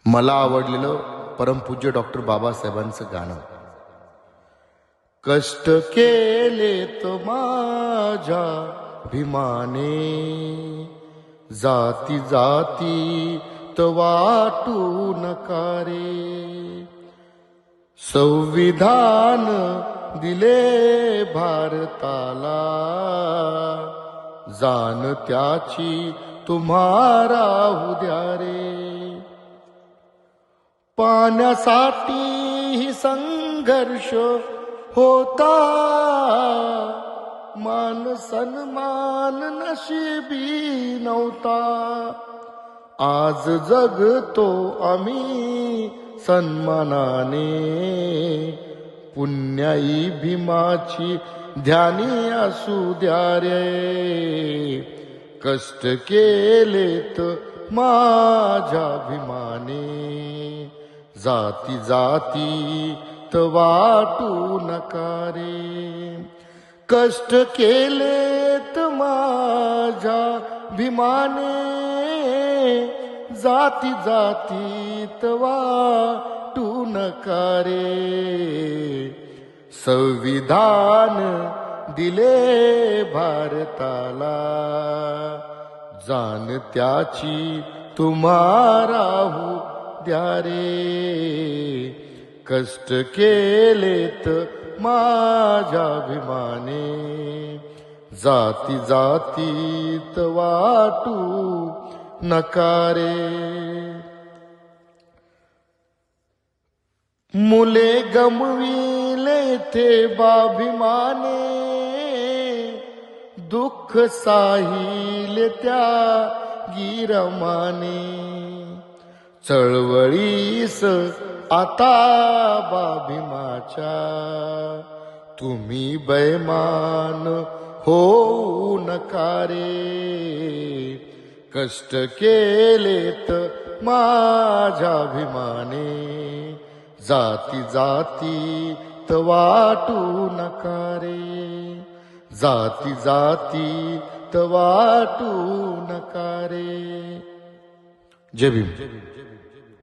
मला आवडलेलं परमपूज्य डॉक्टर बाबासाहेबांचं गाणं. कष्ट केले तो माझ्या भीमाने, जाती जाती तो वाटू नका रे. संविधान दिले भारताला, जाण त्याची तुम्हारा उद्या रे. पाण्यासाठी ही संघर्ष होता, मान सन्मान नशिबी नव्हता. आज जगतो आम्ही सन्मानाने, पुण्याई भीमाची ध्यानी असू द्या रे. कष्ट केलेत माझ्या भीमाने, जाती जाती त वाटू नका रे. कष्ट केलेत माझ्या भीमाने, जाती जाती त वाटू नका रे. संविधान दिले भारताला, जाण त्याची तुम्हारा उद्या रे. कष्ट केलेत माझ्या भीमाने, जाती जातीत वाटू नका रे. मुले गमविले थे बाभिमाने, दुःख साहिले त्या गिरमाने. चळवळीस आता बाभिमाच्या, तुम्ही बैमान होऊ नका रे. कष्ट केलेत माझ्या भीमाने, जाती जाती त वाटू नका रे. जाती जाती त वाटू नका रे. जय भीम.